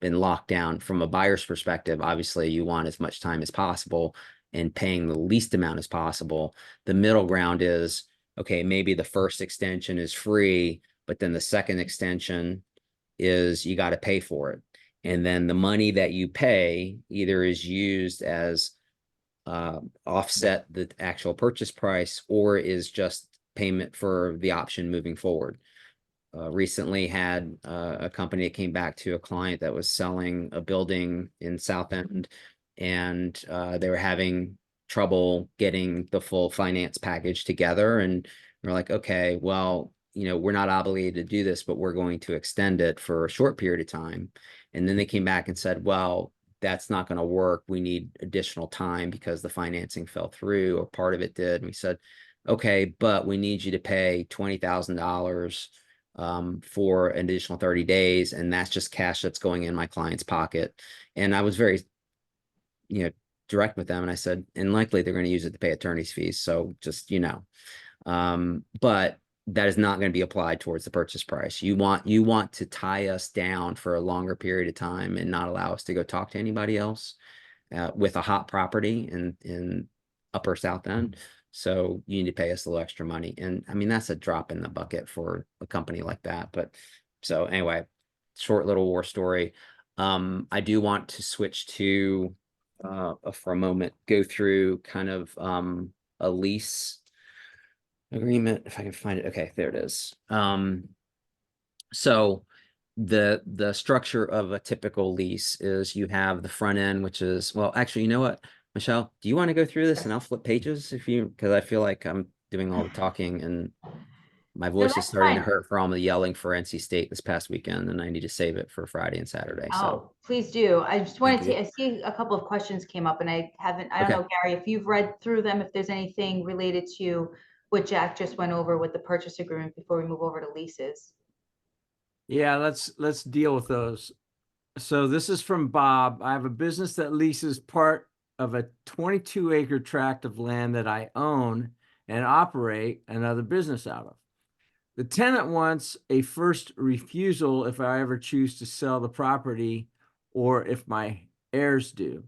been locked down. From a buyer's perspective, obviously you want as much time as possible and paying the least amount as possible. The middle ground is, okay, maybe the first extension is free, but then the second extension is you got to pay for it. And then the money that you pay either is used as offset the actual purchase price, or is just payment for the option moving forward. Recently had a company that came back to a client that was selling a building in South End, and they were having trouble getting the full finance package together. And we're like, okay, well, we're not obligated to do this, but we're going to extend it for a short period of time. And then they came back and said, well, that's not going to work. We need additional time because the financing fell through, or part of it did. And we said, okay, but we need you to pay $20,000 for an additional 30 days. And that's just cash that's going in my client's pocket. And I was very, direct with them. And I said, and likely they're going to use it to pay attorney's fees. So just, but that is not going to be applied towards the purchase price. You want to tie us down for a longer period of time and not allow us to go talk to anybody else with a hot property in Upper South End. So you need to pay us a little extra money. And I mean, that's a drop in the bucket for a company like that. But so anyway, short little war story. I do want to switch to, for a moment, go through kind of a lease agreement, if I can find it. Okay, there it is. So the structure of a typical lease is you have the front end, which is, well, actually, you know what, Michelle, do you want to go through this and I'll flip pages because I feel like I'm doing all the talking and my voice is that's starting to fine. hurt for all the yelling for NC State this past weekend, and I need to save it for Friday and Saturday. So Oh, please do. I just wanted Thank you. to, I see a couple of questions came up and I don't know, Gary, if you've read through them, if there's anything related to what Jack just went over with the purchase agreement before we move over to leases. Yeah, let's deal with those. So this is from Bob. I have a business that leases part of a 22-acre tract of land that I own and operate another business out of. The tenant wants a first refusal if I ever choose to sell the property or if my heirs do.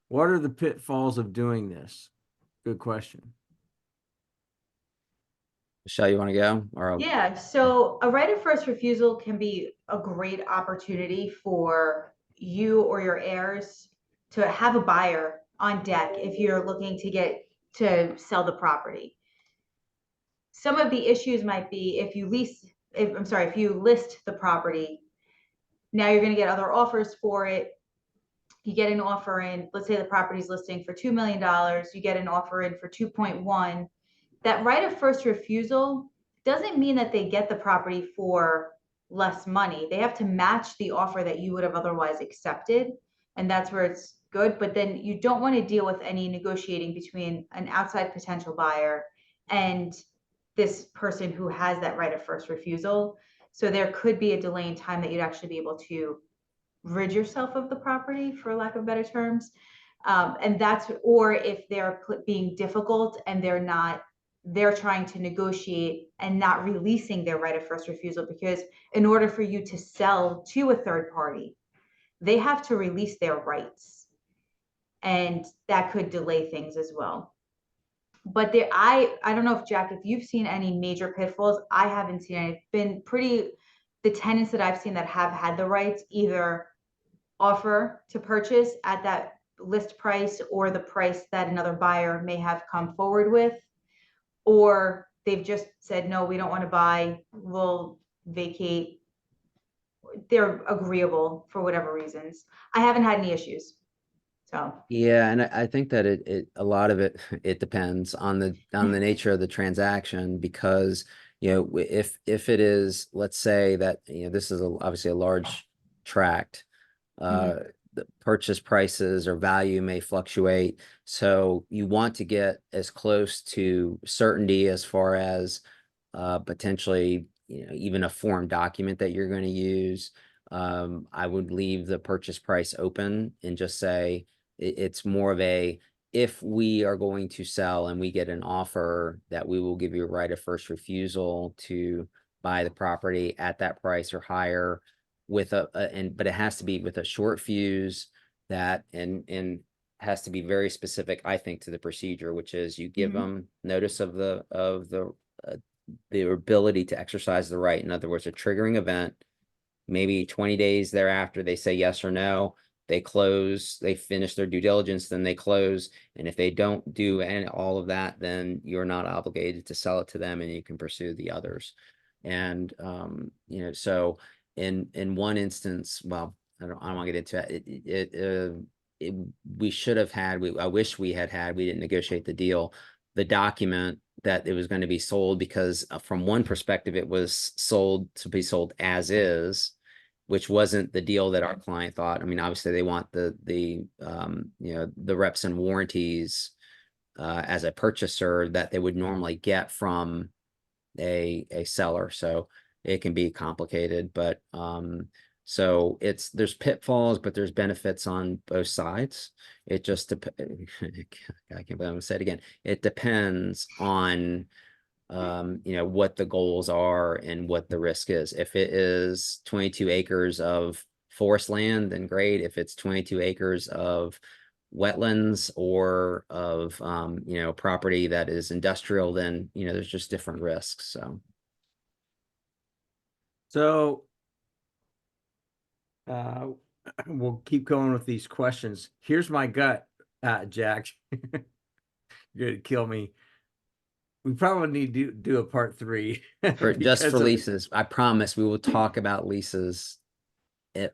What are the pitfalls of doing this? Good question. Michelle, you want to go? Or Yeah, so a right of first refusal can be a great opportunity for you or your heirs to have a buyer on deck if you're looking to sell the property. Some of the issues might be if you list the property, now you're going to get other offers for it. You get an offer in, let's say the property's listing for $2 million, you get an offer in for 2.1. That right of first refusal doesn't mean that they get the property for less money. They have to match the offer that you would have otherwise accepted. And that's where it's good. But then you don't want to deal with any negotiating between an outside potential buyer and this person who has that right of first refusal. So there could be a delay in time that you'd actually be able to rid yourself of the property, for lack of better terms. And that's, or if they're being difficult and they're trying to negotiate and not releasing their right of first refusal, because in order for you to sell to a third party, they have to release their rights. And that could delay things as well. But I don't know if Jack, if you've seen any major pitfalls. I haven't seen any. It's been the tenants that I've seen that have had the rights either offer to purchase at that list price or the price that another buyer may have come forward with, or they've just said, no, we don't want to buy, we'll vacate. They're agreeable for whatever reasons. I haven't had any issues. So, Yeah, and I think that a lot of it it depends on the nature of the transaction, because if it is, let's say that this is obviously a large tract, the purchase prices or value may fluctuate, so you want to get as close to certainty as far as potentially even a form document that you're going to use. I would leave the purchase price open and just say it's more of a, if we are going to sell and we get an offer, that we will give you a right of first refusal to buy the property at that price or higher, with but it has to be with a short fuse, that and has to be very specific, I think, to the procedure, which is you give them notice of the ability to exercise the right. In other words, a triggering event. Maybe 20 days thereafter, they say yes or no. They close, they finish their due diligence, then they close. And if they don't do all of that, then you're not obligated to sell it to them, and you can pursue the others. And so in one instance, well, I don't want to get into it. We should have had, I wish we had, we didn't negotiate the deal, the document that it was going to be sold, because from one perspective, it was sold to be sold as is, which wasn't the deal that our client thought. I mean, obviously they want the reps and warranties as a purchaser that they would normally get from a seller. So it can be complicated, but so there's pitfalls, but there's benefits on both sides. It just I can't believe I'm gonna say it again. It depends on what the goals are and what the risk is. If it is 22 acres of forest land, then great. If it's 22 acres of wetlands or of property that is industrial, then there's just different risks. So we'll keep going with these questions. Here's my gut, Jack. You're gonna kill me. We probably need to do a part 3 just for leases. I promise we will talk about leases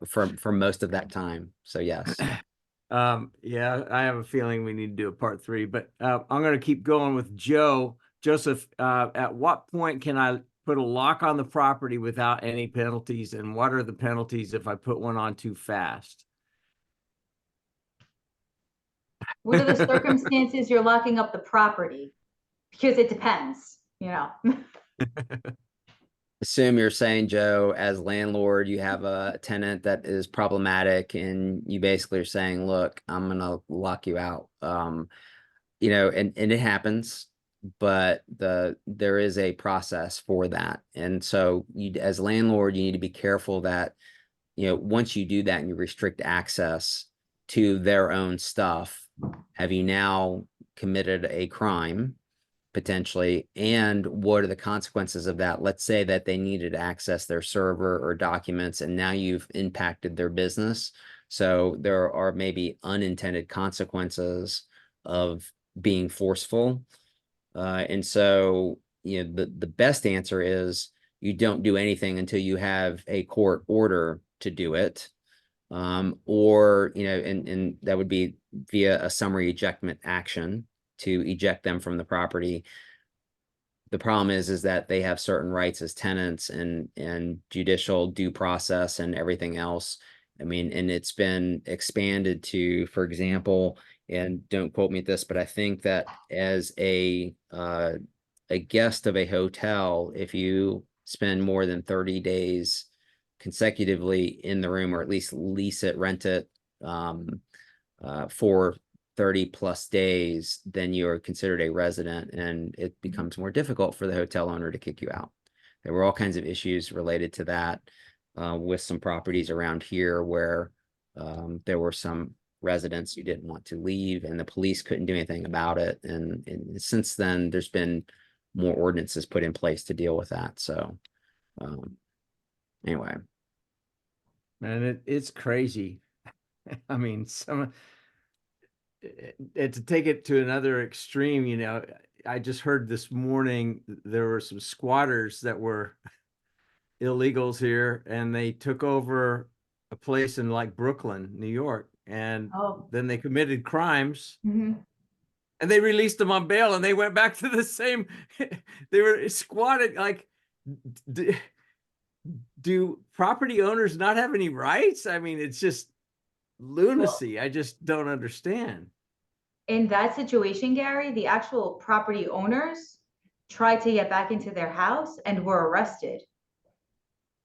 for most of that time. So yes. Yeah, I have a feeling we need to do a part 3, but I'm going to keep going with Joseph. At what point can I put a lock on the property without any penalties, and what are the penalties if I put one on too fast? what are the circumstances you're locking up the property? Because it depends, Assume you're saying, Joe, as landlord, you have a tenant that is problematic, and you basically are saying, look, I'm gonna lock you out. And it happens, but there is a process for that. And so you, as landlord, you need to be careful that once you do that and you restrict access to their own stuff, have you now committed a crime potentially, and what are the consequences of that? Let's say that they needed to access their server or documents, and now you've impacted their business. So there are maybe unintended consequences of being forceful. And so, the best answer is you don't do anything until you have a court order to do it. Or, and that would be via a summary ejectment action to eject them from the property. The problem is that they have certain rights as tenants and judicial due process and everything else. I mean, and it's been expanded to, for example, and don't quote me at this, but I think that as a guest of a hotel, if you spend more than 30 days consecutively in the room, or at least lease it, rent it for 30 plus days, then you're considered a resident, and it becomes more difficult for the hotel owner to kick you out. There were all kinds of issues related to that with some properties around here where there were some residents who didn't want to leave, and the police couldn't do anything about it. And since then, there's been more ordinances put in place to deal with that. So anyway. And it's crazy. I mean, to take it to another extreme, I just heard this morning there were some squatters that were illegals here, and they took over a place in like Brooklyn, New York, and Oh. then they committed crimes. Mhm. And they released them on bail, and they went back to the same. They were squatted. Like, do property owners not have any rights? I mean, it's just lunacy. I just don't understand. In that situation, Gary, the actual property owners tried to get back into their house and were arrested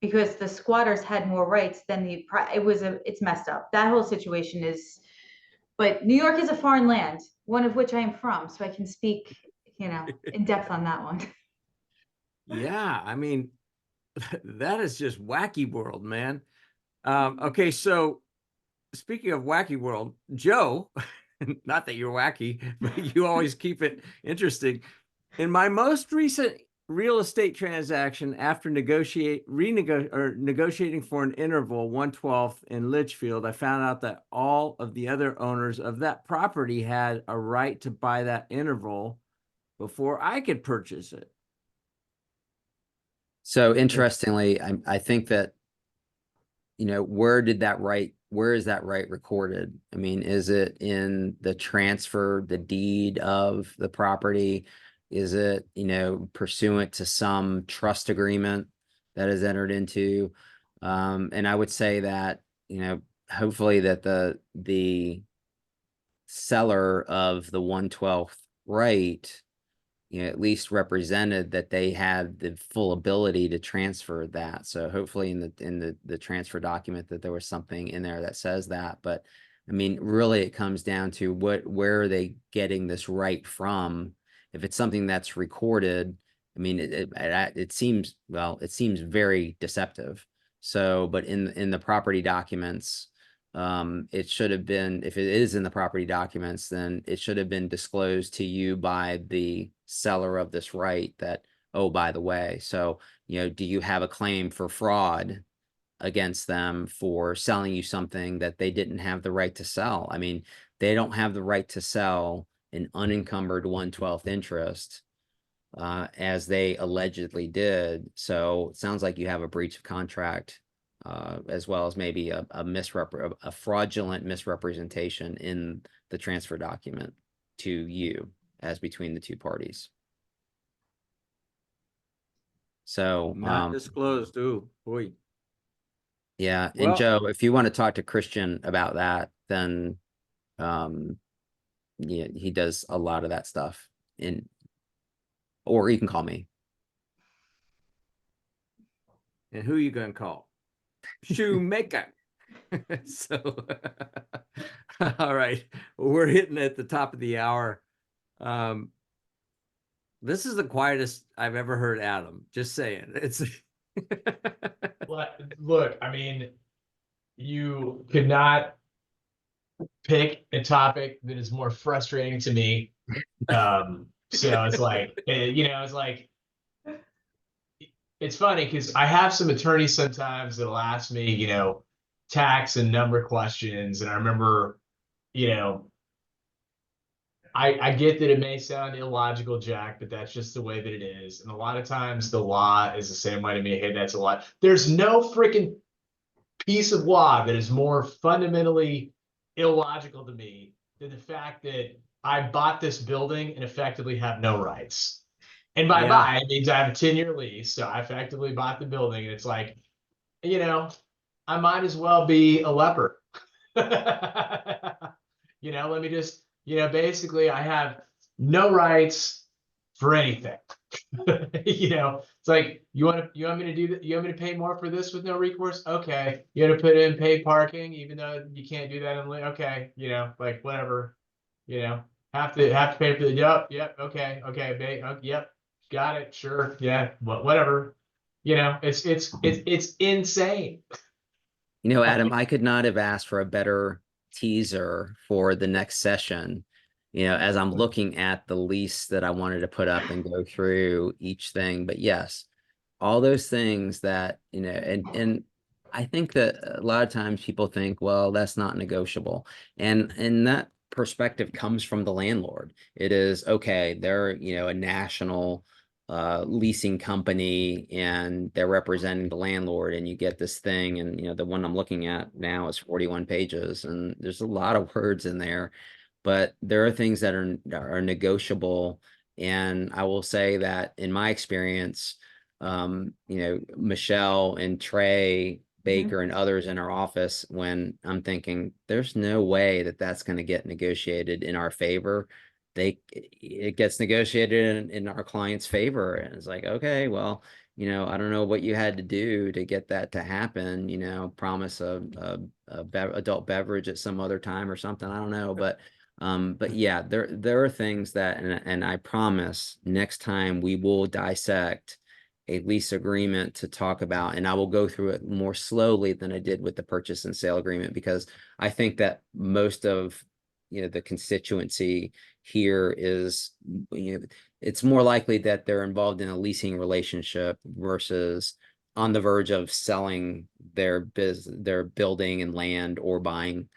because the squatters had more rights than it's messed up. That whole situation is, but New York is a foreign land, one of which I am from, so I can speak, in depth on that one. Yeah, I mean, that is just wacky world, man. Okay, so speaking of wacky world, Joe, not that you're wacky, but you always keep it interesting. In my most recent real estate transaction, after negotiating for an interval 1/12 in Litchfield, I found out that all of the other owners of that property had a right to buy that interval before I could purchase it. So interestingly, I think that, where is that right recorded? I mean, is it in the transfer, the deed of the property? Is it, pursuant to some trust agreement that is entered into? And I would say that, hopefully that the seller of the 1/12 right, at least represented that they had the full ability to transfer that. So hopefully in the transfer document that there was something in there that says that. But I mean, really it comes down to where are they getting this right from? If it's something that's recorded, I mean, it seems very deceptive. So, but in the property documents, it should have been, if it is in the property documents, then it should have been disclosed to you by the seller of this right that, oh, by the way, so, do you have a claim for fraud against them for selling you something that they didn't have the right to sell? I mean, they don't have the right to sell an unencumbered 1/12 interest, as they allegedly did. So it sounds like you have a breach of contract, as well as maybe a fraudulent misrepresentation in the transfer document to you as between the two parties. So, Not disclosed. Ooh, boy. yeah. Well- And Joe, if you want to talk to Christian about that, then, yeah, he does a lot of that stuff or you can call me. And who you gonna call? Shoemaker. So, all right, we're hitting at the top of the hour. This is the quietest I've ever heard Adam. Just saying, it's. Look, I mean, you could not pick a topic that is more frustrating to me. So it's like, it's funny because I have some attorneys sometimes that'll ask me, tax and number questions. And I remember, I get that it may sound illogical, Jack, but that's just the way that it is. And a lot of times the law is the same way to me. Hey, that's a lot. There's no freaking piece of law that is more fundamentally illogical to me than the fact that I bought this building and effectively have no rights. And by buy, it means I have a 10-year lease. So I effectively bought the building, and it's like, I might as well be a leper. Let me just, basically I have no rights for anything. It's like, you want me to do that? You want me to pay more for this with no recourse? Okay. You have to put in paid parking, even though you can't do that. Okay. Like whatever, have to pay for the, yep. Okay. Yep. Got it. Sure. Yeah. Whatever. It's insane. Adam, I could not have asked for a better teaser for the next session. As I'm looking at the lease that I wanted to put up and go through each thing. But yes, all those things that, and I think that a lot of times people think, well, that's not negotiable. And that perspective comes from the landlord. It is, okay, they're, a national leasing company and they're representing the landlord, and you get this thing, and the one I'm looking at now is 41 pages, and there's a lot of words in there, but there are things that are negotiable. And I will say that in my experience, Michelle and Trey Baker and others in our office, when I'm thinking there's no way that that's going to get negotiated in our favor, it gets negotiated in our client's favor. And it's like, okay, well, I don't know what you had to do to get that to happen, promise a adult beverage at some other time or something. I don't know. But yeah, there are things that, and I promise next time we will dissect a lease agreement to talk about, and I will go through it more slowly than I did with the purchase and sale agreement, because I think that most of the constituency here is, it's more likely that they're involved in a leasing relationship versus on the verge of selling their building and land or buying,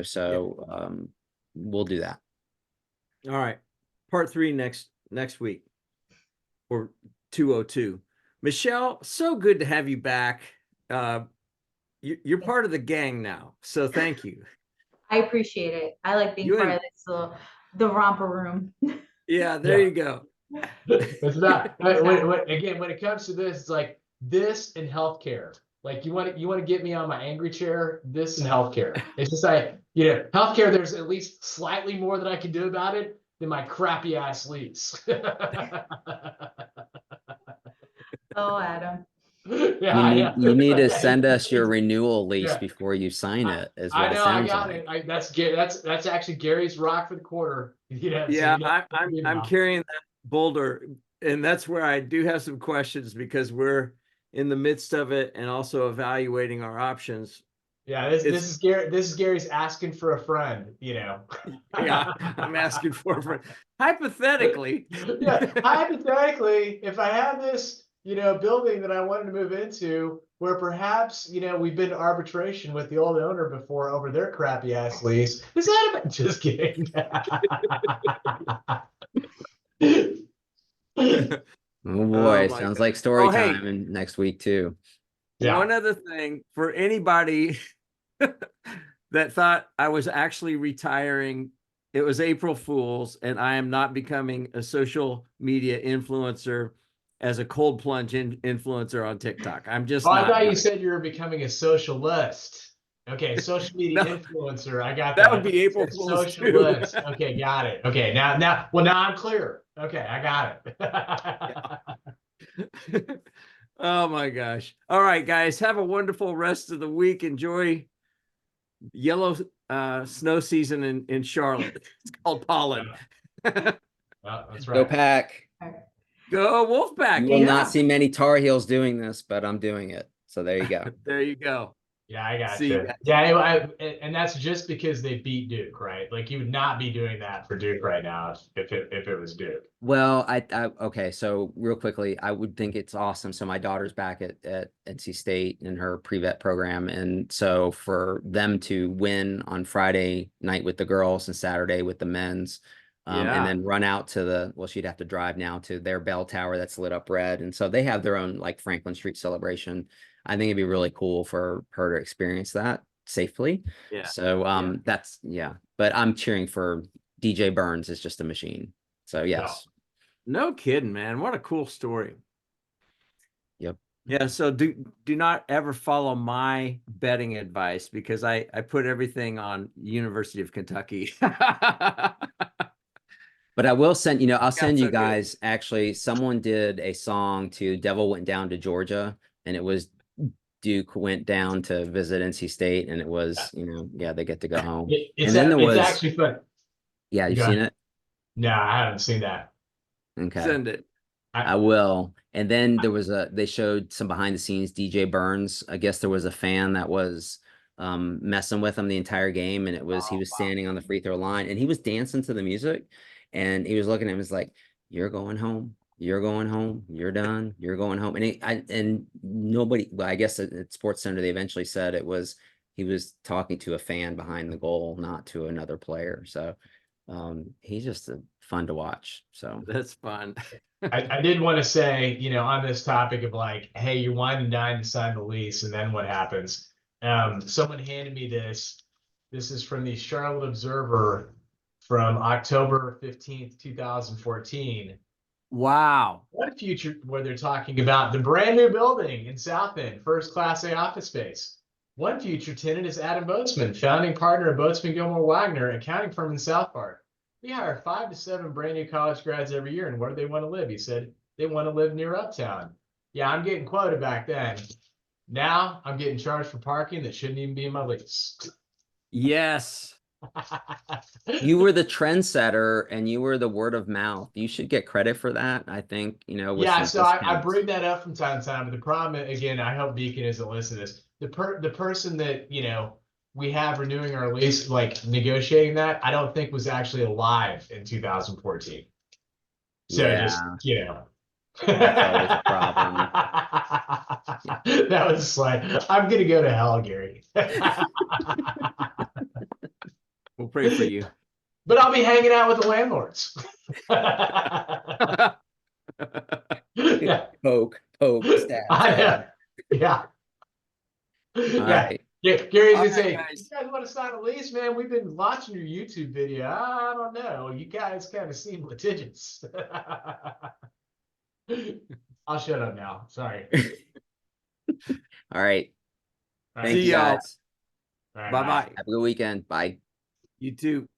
so we'll do that. All right. Part 3 next week, or 202. Michelle, so good to have you back. You're part of the gang now, so thank you. I appreciate it. I like being part of this the romper room. Yeah, there you go. It's not again, when it comes to this, it's like this and healthcare. Like you want to get me on my angry chair, this and healthcare. It's just like, healthcare, there's at least slightly more that I can do about it than my crappy ass lease. Oh, Adam. You need to send us your renewal lease before you sign it, is what it sounds like. That's actually Gary's rock for the quarter. I'm carrying that boulder, and that's where I do have some questions, because we're in the midst of it and also evaluating our options. Yeah, this is Gary. This is Gary's asking for a friend. Yeah, I'm asking for a friend. Hypothetically. Yeah, hypothetically, if I have this, building that I wanted to move into, where perhaps, we've been to arbitration with the old owner before over their crappy ass lease. Is that just kidding? Oh boy, sounds like story time and next week too. Yeah. One other thing for anybody that thought I was actually retiring, it was April Fool's, and I am not becoming a social media influencer as a cold plunge influencer on TikTok. I'm just I thought you said you were becoming a socialist. Okay, social media influencer. I got that. That would be April Fool's socialist. Okay, got it. Okay, now I'm clear. Okay, I got it. Oh my gosh. All right, guys, have a wonderful rest of the week. Enjoy yellow snow season in Charlotte. It's called pollen. That's right. Go Pack. Go Wolfpack. You will not see many Tar Heels doing this, but I'm doing it. So there you go. There you go. Yeah, I got you. Yeah, and that's just because they beat Duke, right? Like you would not be doing that for Duke right now if it was Duke. Well, okay. So real quickly, I would think it's awesome. So my daughter's back at NC State in her pre-vet program, and so for them to win on Friday night with the girls and Saturday with the men's. And then run out to she'd have to drive now to their bell tower that's lit up red. And so they have their own like Franklin Street celebration. I think it'd be really cool for her to experience that safely. Yeah. So but I'm cheering for DJ Burns is just a machine. So yes. No kidding, man. What a cool story. Yep. Yeah. So do not ever follow my betting advice, because I put everything on University of Kentucky. But I will send, I'll send you guys, actually, someone did a song to Devil Went Down to Georgia, and it was Duke went down to visit NC State, and it was, they get to go home. It's actually fun. Yeah, you've seen it? No, I haven't seen that. Okay. Send it. I will. And then they showed some behind the scenes DJ Burns. I guess there was a fan that was messing with him the entire game, and he was standing on the free throw line, and he was dancing to the music. And he was looking at him, was like, "You're going home. You're going home. You're done. You're going home." And nobody. Well, I guess at Sports Center they eventually said it was he was talking to a fan behind the goal, not to another player. So he's just fun to watch. So That's fun. I did want to say, you know, on this topic of like, hey, you're wine and dine to sign the lease, and then what happens? Someone handed me this. This is from the Charlotte Observer from October 15th, 2014. Wow. What future where they're talking about the brand new building in South End, first Class A office space. One future tenant is Adam Boatsman, founding partner of Boatsman Gilmore Wagner, accounting firm in South Park. We hire 5 to 7 brand new college grads every year, and where do they want to live? He said they want to live near Uptown. Yeah, I'm getting quoted back then. Now I'm getting charged for parking that shouldn't even be in my lease. Yes. you were the trendsetter and you were the word of mouth. You should get credit for that. I think, you know, with Yeah, some so I discounts. bring that up from time to time, but the problem, again, I hope Beacon isn't listening to this. The person that, you know, we have renewing our lease, like negotiating that, I don't think was actually alive in 2014. So Yeah. just, you know. That's always a problem. That was like, I'm gonna go to hell, Gary. We'll pray for you. But I'll be hanging out with the landlords. Yeah. Poke, stab, I know. stab. Yeah. All Yeah. right. Yeah, Gary's All gonna right, say, guys. you guys want to sign a lease, man? We've been watching your YouTube video. I don't know. You guys kind of seem litigious. I'll shut up now. Sorry. All right. All Thank See you y'all. guys. All right, Bye-bye. Have a good weekend. Bye. You too.